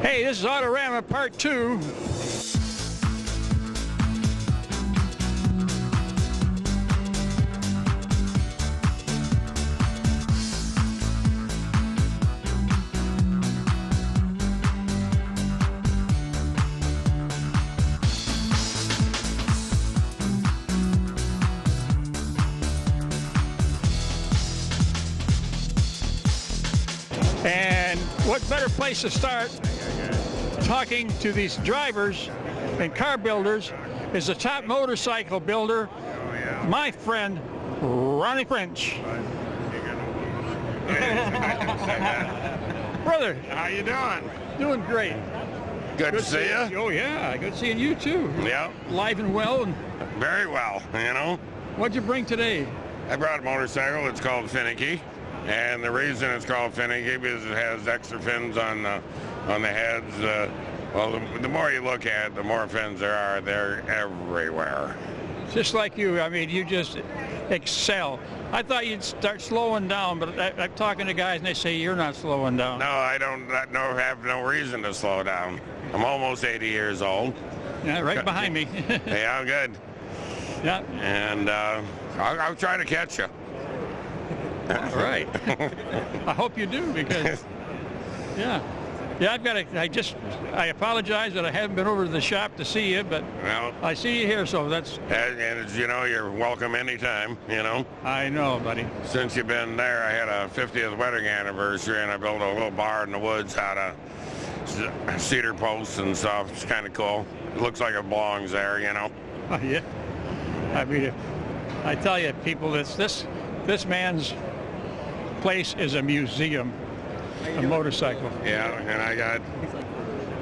Hey, this is Autorama Part 2. And what better place to start talking to these drivers and car builders is the top motorcycle builder, my friend, Ronnie French. Brother. How you doing? Doing great. Good to see you. Oh yeah, good seeing you too. Yeah. Live and well. And very well, you know. What'd you bring today? I brought a motorcycle. It's called Finicky. And the reason it's called finicky is it has extra fins on the heads. Well, the more you look at it, the more fins there are. They're everywhere. Just like you. I mean, you just excel. I thought you'd start slowing down, but I'm talking to guys and they say you're not slowing down. No, I have no reason to slow down. I'm almost 80 years old. Yeah, right behind me. Yeah, I'm good. Yeah. And I'll try to catch you. All right. I hope you do, because yeah, I've got to. I apologize that I haven't been over to the shop to see you, but well, I see you here, so that's. And as you know, you're welcome anytime. You know. I know, buddy. Since you've been there, I had a 50th wedding anniversary, and I built a little bar in the woods out of cedar posts and stuff. It's kind of cool. It looks like it belongs there, you know. Oh, yeah. I mean, I tell you, people, this man's place is a museum, a motorcycle. Yeah, and I got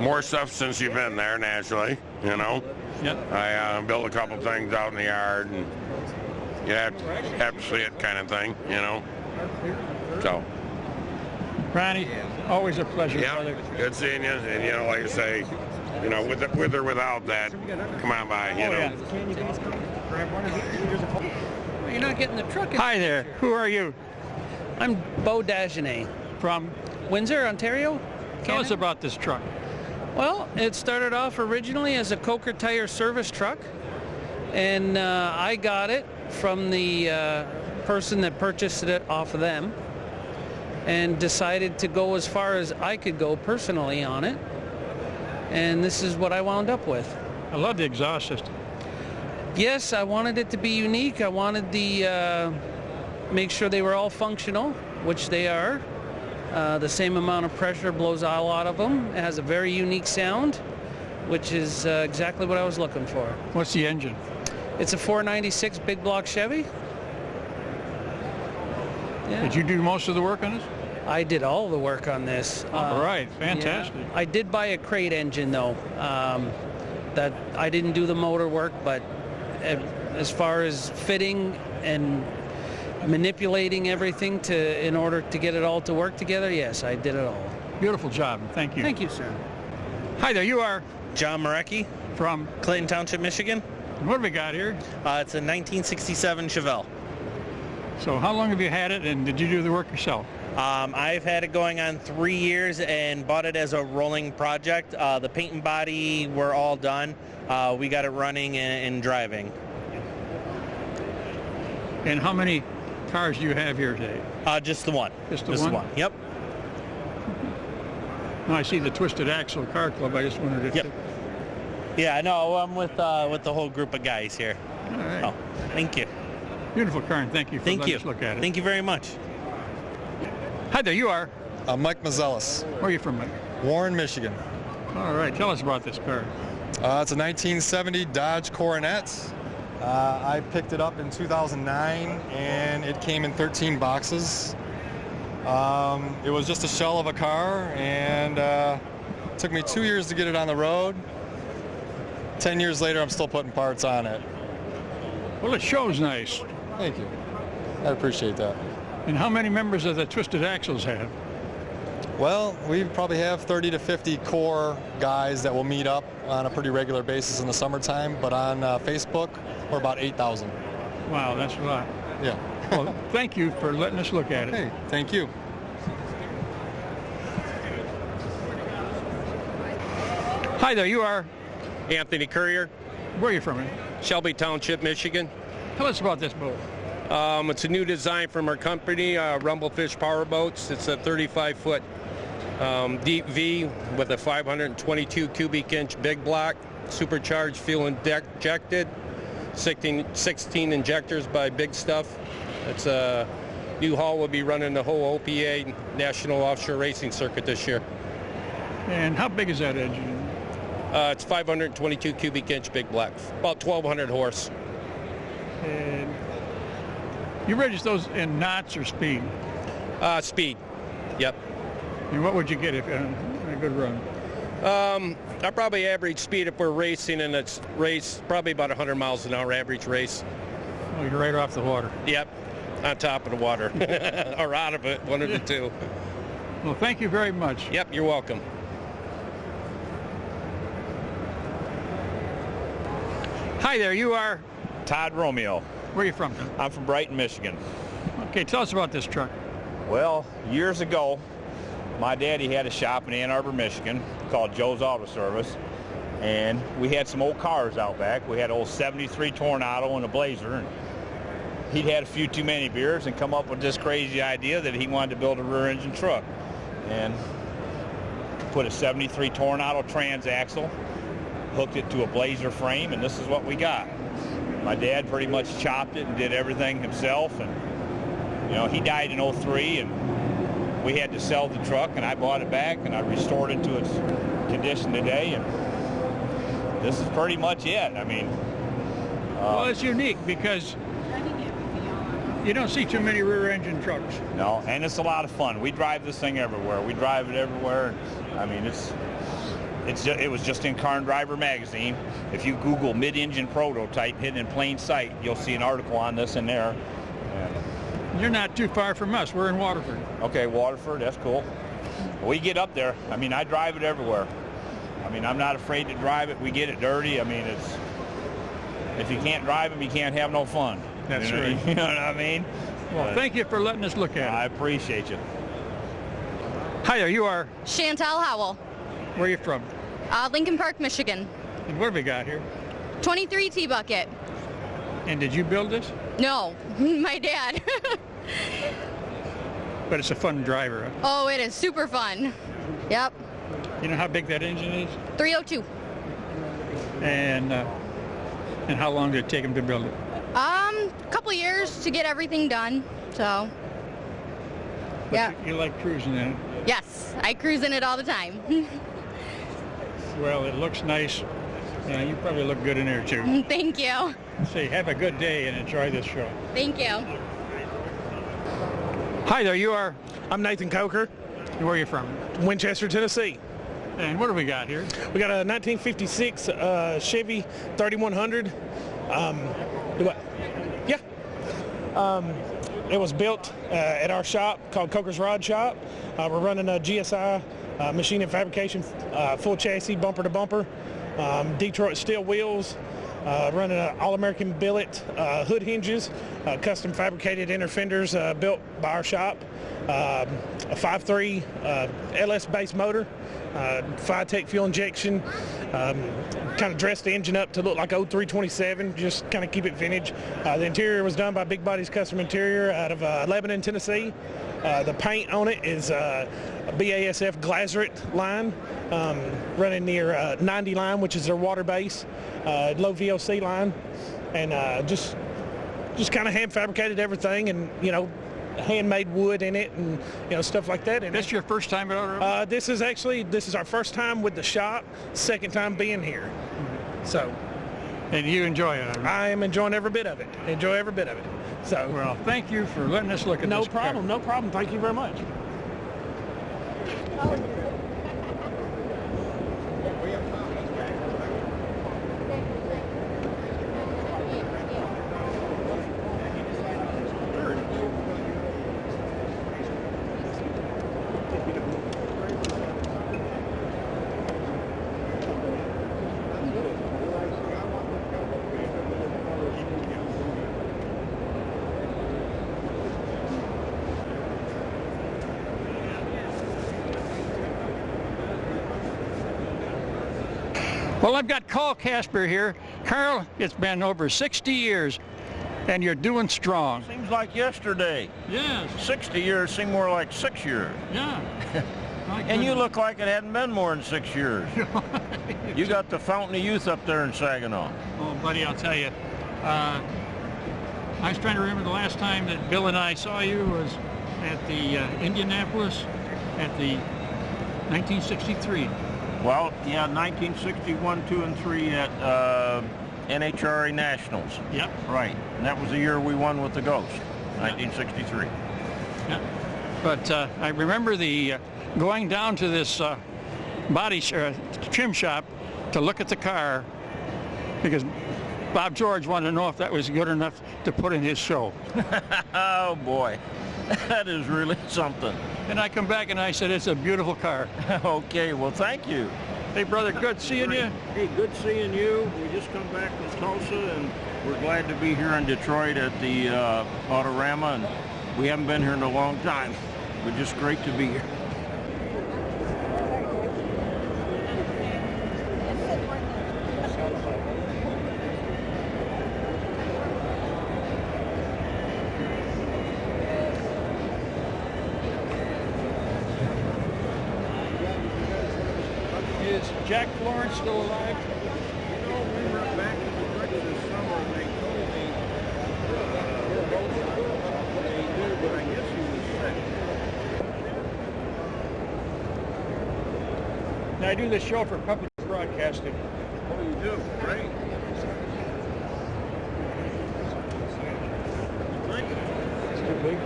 more stuff since you've been there, naturally, you know. Yep. I built a couple things out in the yard, and you have to see it kind of thing, you know. So. Ronnie, always a pleasure, yeah, brother. Good seeing you, and, you know, like I say, you know, with or without that, come on by, you know. Well, you're not getting the truck. Hi there. Who are you? I'm Beau Dagenet From Windsor, Ontario. Tell us about this truck. Well, it started off originally as a Coker tire service truck, and I got it from the person that purchased it off of them, and decided to go as far as I could go personally on it, and this is what I wound up with. I love the exhaust system. Yes, I wanted it to be unique. I wanted the make sure they were all functional, which they are. The same amount of pressure blows all out of them. It has a very unique sound, which is exactly what I was looking for. What's the engine? It's a 496 big block Chevy. Yeah. Did you do most of the work on this? I did all the work on this. All right, fantastic. Yeah. I did buy a crate engine though. That I didn't do the motor work, but as far as fitting and manipulating everything in order to get it all to work together, yes, I did it all. Beautiful job. Thank you. Thank you, sir. Hi there. You are John Marecki from Clayton Township, Michigan. What have we got here? It's a 1967 Chevelle. So how long have you had it, and did you do the work yourself? I've had it going on 3 years and bought it as a rolling project. The paint and body were all done. We got it running and driving. And how many cars do you have here today? Just the one. Just the one? Yep. No, I see the Twisted Axle Car Club. I just wondered if... Yep. Yeah, no, I'm with the whole group of guys here. All right. Oh, thank you. Beautiful car, and thank you for letting us look at it. Thank you very much. Hi there, you are? Mike Mazzelis. Where are you from, Mike? Warren, Michigan. All right, tell us about this car. It's a 1970 Dodge Coronet. I picked it up in 2009, and it came in 13 boxes. It was just a shell of a car, and it took me 2 years to get it on the road. 10 years later, I'm still putting parts on it. Well, it shows nice. Thank you. I appreciate that. And how many members of the Twisted Axles have? Well, we probably have 30 to 50 core guys that will meet up on a pretty regular basis in the summertime, but on Facebook, we're about 8,000. Wow, that's a lot. Yeah. Well, thank you for letting us look at it. Hey, thank you. Hi there, you are? Anthony Courier, Where are you from? Shelby Township, Michigan. Tell us about this boat. It's a new design from our company, Rumblefish Powerboats. It's a 35-foot deep V with a 522 cubic inch big block, supercharged fuel injected, 16 injectors by Big Stuff. It's a new hull. Will be running the whole OPA National Offshore Racing Circuit this year. And how big is that engine? It's 522 cubic inch big block, about 1,200 horse. And you register those in knots or speed? Speed, yep. And what would you get if in a good run? I probably average speed if we're racing, and it's race probably about 100 miles an hour average race. Oh, you're right off the water. Yep, on top of the water or out of it, one of the two. Well, thank you very much. Yep, you're welcome. Hi there, you are? Todd Romeo. Where are you from? I'm from Brighton, Michigan. Okay, tell us about this truck. Well, years ago, my daddy had a shop in Ann Arbor, Michigan called Joe's Auto Service, and we had some old cars out back. We had an old 73 Tornado and a Blazer, and he'd had a few too many beers and come up with this crazy idea that he wanted to build a rear engine truck, and put a 73 Tornado transaxle, hooked it to a Blazer frame, and this is what we got. My dad pretty much chopped it and did everything himself, and you know, he died in '03, and we had to sell the truck, and I bought it back, and I restored it to its condition today, and this is pretty much it. I mean, Well, it's unique because you don't see too many rear engine trucks. no, and it's a lot of fun. We drive this thing everywhere. We drive it everywhere. I mean, it was just in Car and Driver magazine. If you Google mid-engine prototype hidden in plain sight, you'll see an article on this in there. And, You're not too far from us. We're in Waterford. okay, Waterford, that's cool. We get up there. I mean, I drive it everywhere. I mean, I'm not afraid to drive it. We get it dirty. I mean, if you can't drive them, you can't have no fun. That's you know, right. You know what I mean? Well, thank you for letting us look at I it. appreciate you. Hi there, you are? Chantal Howell, Where are you from? Lincoln Park, Michigan. And what have we got here? 23 T-Bucket. And did you build this? No, my dad. But it's a fun driver. Huh? Oh, it is super fun. Yep, You know how big that engine is? 302. And how long did it take him to build it? Couple years to get everything done. So, But yeah. You like cruising in it. Yes, I cruise in it all the time. Well, it looks nice. You probably look good in there too. Thank you. Say, have a good day and enjoy this show. Thank you. Hi there, you are? I'm Nathan Coker, Where are you from? Winchester, Tennessee. And what do we got here? We got a 1956 Chevy 3100. Do what? Yeah. It was built at our shop called Coker's Rod Shop. We're running a GSI machine and fabrication, full chassis, bumper to bumper, Detroit steel wheels, running an all-American billet hood hinges, custom fabricated inner fenders built by our shop, a 5.3 LS base motor, Fi-Tech fuel injection, kind of dressed the engine up to look like 0327, just kind of keep it vintage. The interior was done by Big Body's Custom Interior out of Lebanon, Tennessee. The paint on it is a BASF Glazeret line, running near 90 line, which is their water base, low VOC line, and just kind of hand fabricated everything, and you know, handmade wood in it, and you know, stuff like that. And This your first time at Autorama? this is our first time with the shop, second time being here. So And you enjoy it? I am enjoying every bit of it. Enjoy every bit of it. So Well, thank you for letting us look at no this car. problem, no problem. Thank you very much. Well, I've got Carl Casper here. Carl, it's been over 60 years, and you're doing strong. Seems like yesterday. Yes. 60 years seem more like 6 years. Yeah. And you look like it hadn't been more than 6 years. You got the fountain of youth up there in Saginaw. Oh, buddy, I'll tell you. I was trying to remember the last time that Bill and I saw you was at the Indianapolis at the 1963. Well, yeah, 1961, 2, and 3 at NHRA Nationals. Yep. Right. And that was the year we won with the Ghost, 1963. Yeah. But I remember the going down to this trim shop to look at the car because Bob George wanted to know if that was good enough to put in his show. Oh, boy. That is really something. And I come back and I said, it's a beautiful car. Okay, well, thank you. Hey, brother, good seeing you. Hey, good seeing you. We just come back from Tulsa, and we're glad to be here in Detroit at the Autorama, and we haven't been here in a long time. But just great to be here. Is Jack Florence still alive? You know, we were back in Detroit this summer, and they told me they knew, but I guess he was sick. Now, I do this show for public broadcasting. Oh, you do? Great. It's too big.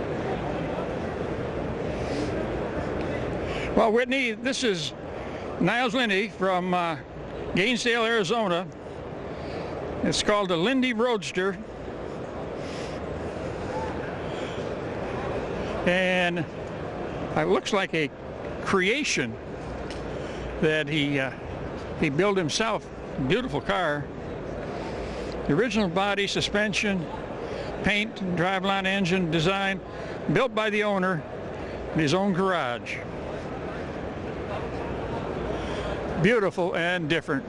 Well, Whitney, this is Niles Lindy from Gainesdale, Arizona. It's called the Lindy Roadster. And it looks like a creation that he built himself. Beautiful car. The original body, suspension, paint, driveline, engine, design, built by the owner in his own garage. Beautiful and different.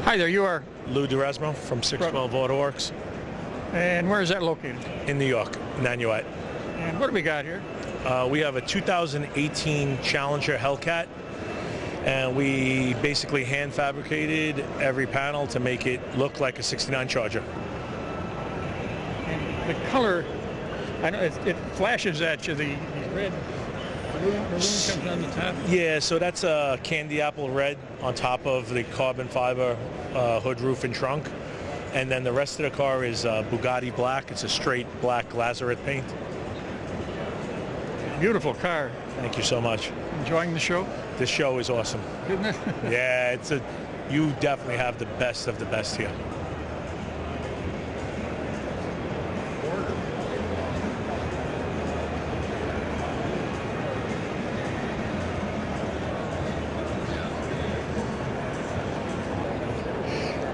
Hi there, you are? Lou DeResmo from 612 Auto Works. And where is that located? In New York, Nanuet. And what do we got here? We have a 2018 Challenger Hellcat, and we basically hand fabricated every panel to make it look like a 69 Charger. And the color, I know it flashes at you, the red balloon comes on the top. Yeah, so that's a candy apple red on top of the carbon fiber hood, roof, and trunk. And then the rest of the car is Bugatti black. It's a straight black Lazarette paint. Beautiful car. Thank you so much. Enjoying the show? This show is awesome. Isn't it? Yeah, you definitely have the best of the best here.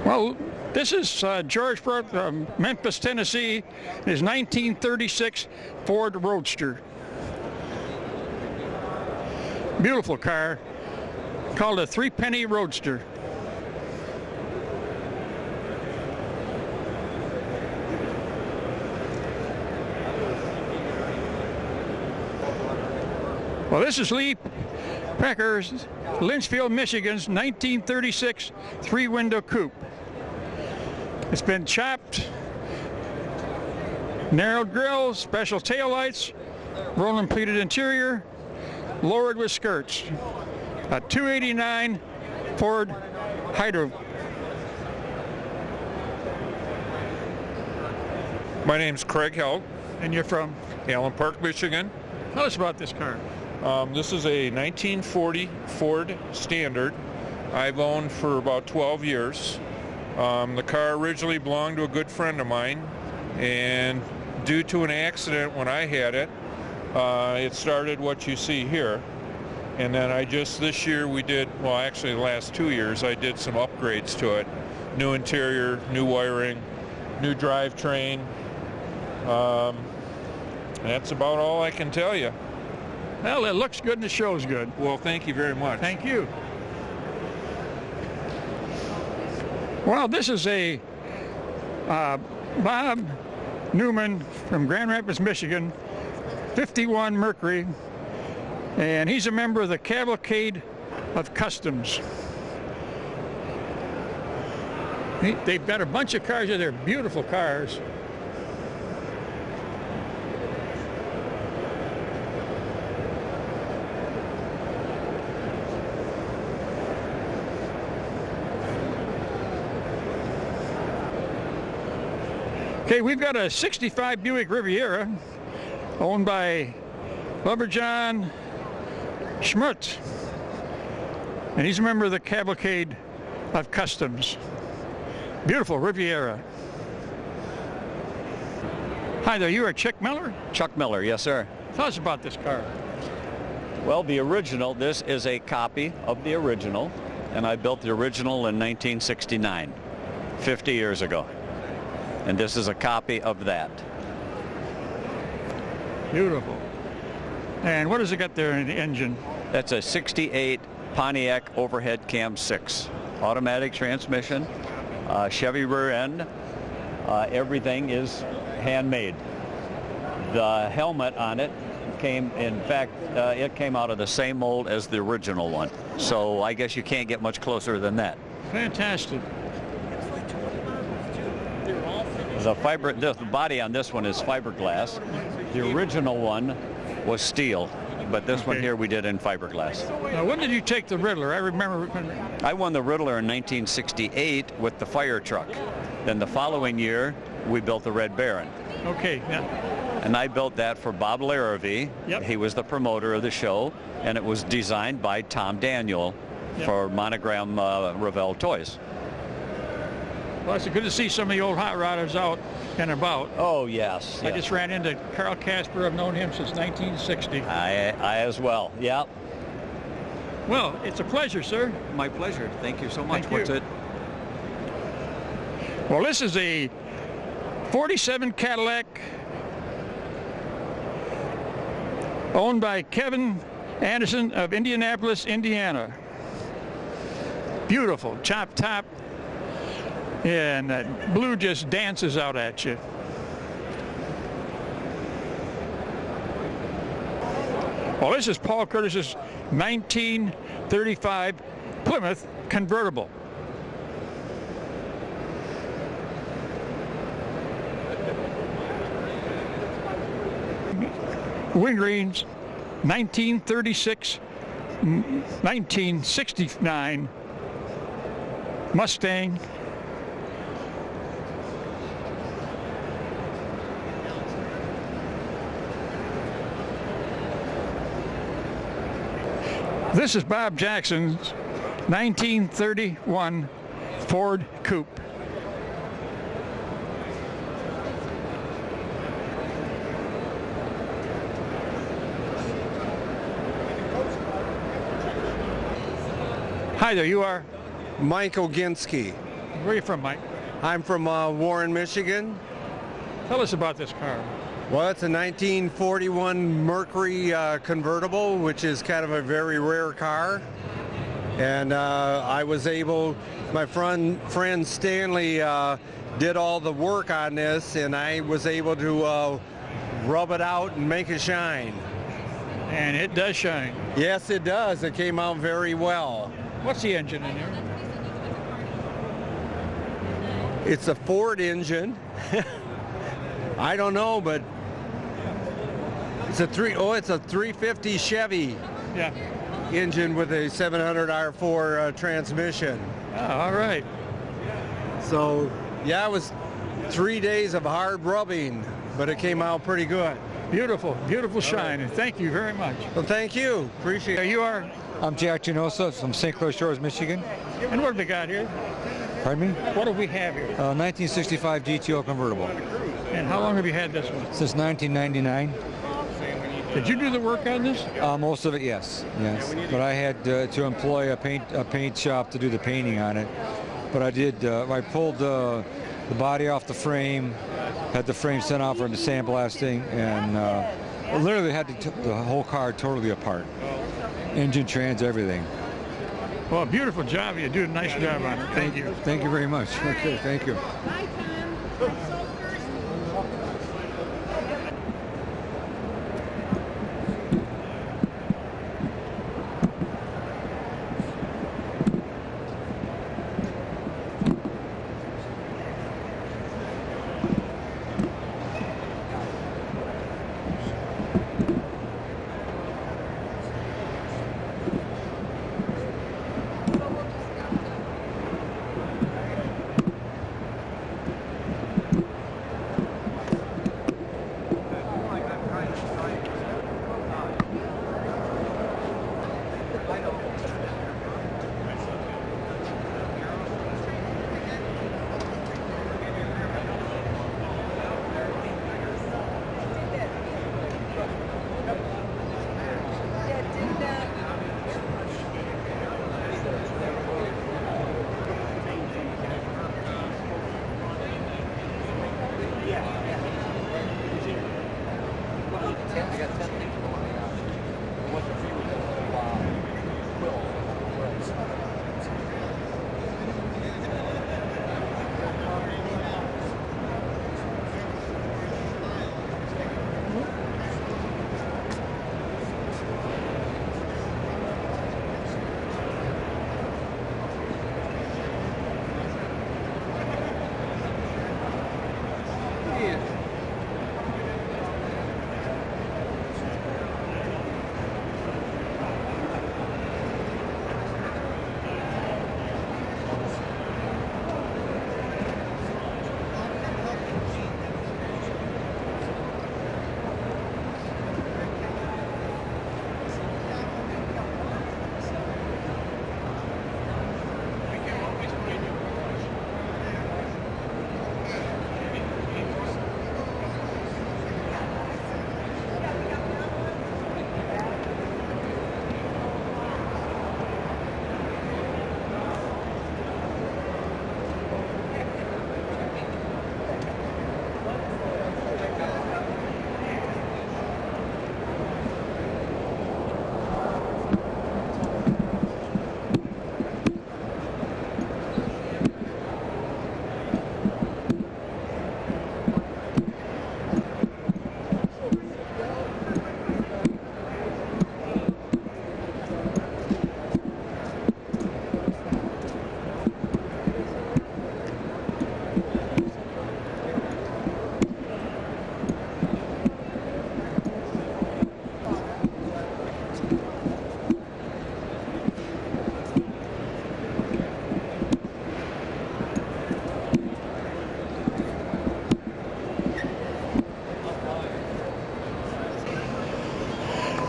Well, this is George Brooke from Memphis, Tennessee, his 1936 Ford Roadster. Beautiful car, called a 3-penny Roadster. Well, this is Lee Pecker's Lynchfield, Michigan's 1936 3-window coupe. It's been chopped, narrowed grills, special taillights, rolling pleated interior, lowered with skirts. A 289 Ford Hydro. My name's Craig Held. And you're from? Allen Park, Michigan. Tell us about this car. This is a 1940 Ford Standard. I've owned for about 12 years. The car originally belonged to a good friend of mine, and due to an accident when I had it, it started what you see here. And then this year we did, well, actually the last 2 years, I did some upgrades to it. New interior, new wiring, new drivetrain. That's about all I can tell you. Well, it looks good and it shows good. Well, thank you very much. Thank you. Well, this is a Bob Newman from Grand Rapids, Michigan, 51 Mercury, and he's a member of the Cavalcade of Customs. They've got a bunch of cars here. They're beautiful cars. Okay, we've got a 65 Buick Riviera owned by Lumberjohn Schmutz, and he's a member of the Cavalcade of Customs. Beautiful Riviera. Hi there, you are Chuck Miller? Chuck Miller, yes sir. Tell us about this car. Well, the original, this is a copy of the original, and I built the original in 1969, 50 years ago. And this is a copy of that. Beautiful. And what does it got there in the engine? That's a 68 Pontiac overhead cam 6. Automatic transmission, Chevy rear end. Everything is handmade. The helmet on it came, in fact, it came out of the same mold as the original one. So I guess you can't get much closer than that. Fantastic. The body on this one is fiberglass. The original one was steel, but this one here we did in fiberglass. Now, when did you take the Riddler? I remember. I won the Riddler in 1968 with the fire truck. Then the following year, we built the Red Baron. Okay. Yeah. And I built that for Bob Larrabee. Yep. He was the promoter of the show, and it was designed by Tom Daniel for Monogram Revell Toys. Well, it's good to see some of the old hot rodders out and about. Oh, yes. I just ran into Carl Casper. I've known him since 1960. I as well, yeah. Well, it's a pleasure, sir. My pleasure. Thank you so much. Thank you. What's it? Well, this is a 47 Cadillac owned by Kevin Anderson of Indianapolis, Indiana. Beautiful, chop top. And that blue just dances out at you. Well, this is Paul Curtis's 1935 Plymouth convertible. Wingreen's 1936, 1969 Mustang. This is Bob Jackson's 1931 Ford Coupe. Hi there, you are? Mike Oginski. Where are you from, Mike? I'm from Warren, Michigan. Tell us about this car. Well, it's a 1941 Mercury convertible, which is kind of a very rare car. And I was able, my friend Stanley did all the work on this, and I was able to rub it out and make it shine. And it does shine. Yes, it does. It came out very well. What's the engine in there? It's a Ford engine. I don't know, but it's a 350 Chevy engine with a 700 R4 transmission. Oh, all right. So, yeah, it was 3 days of hard rubbing, but it came out pretty good. Beautiful, beautiful shine. And thank you very much. Well, thank you. Appreciate it. You are? I'm Jack Genosa from St. Clair Shores, Michigan. And what have we got here? Pardon me? What do we have here? 1965 GTO convertible. And how long have you had this one? Since 1999. Did you do the work on this? Most of it, yes. But I had to employ a paint shop to do the painting on it. But I did. I pulled the body off the frame, had the frame sent out for the sandblasting, and literally had the whole car totally apart. Engine, trans, everything. Well, beautiful job. You do a nice job on it. Thank you. Thank you very much. Okay, thank you.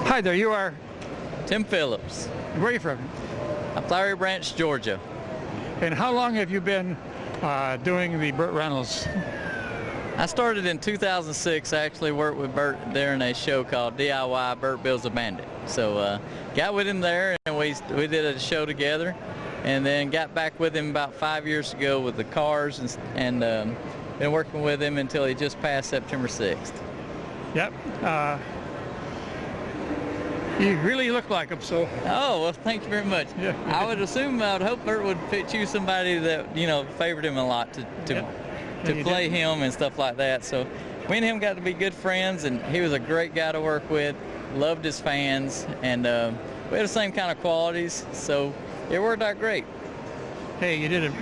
Hi there, you are? Tim Phillips. Where are you from? Flowery Branch, Georgia. And how long have you been doing the Burt Reynolds? I started in 2006. I actually worked with Burt during a show called DIY Burt Builds a Bandit. So got with him there, and we did a show together, and then got back with him about 5 years ago with the cars, and been working with him until he just passed September 6th. Yep. You really look like him, so. Oh, well, thank you very much. Yeah. I would hope Burt would choose somebody that, favored him a lot to play him and stuff like that. So me and him got to be good friends, and he was a great guy to work with, loved his fans, and we had the same kind of qualities, so it worked out great. Hey, you did it.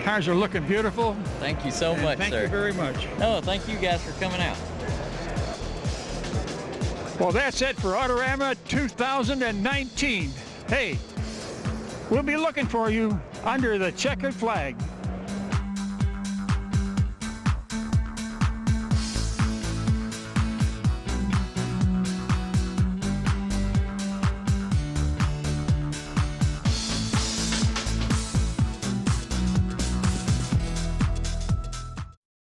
Cars are looking beautiful. Thank you so much, sir. Thank you very much. No, thank you guys for coming out. Well, that's it for Autorama 2019. Hey, we'll be looking for you under the checkered flag.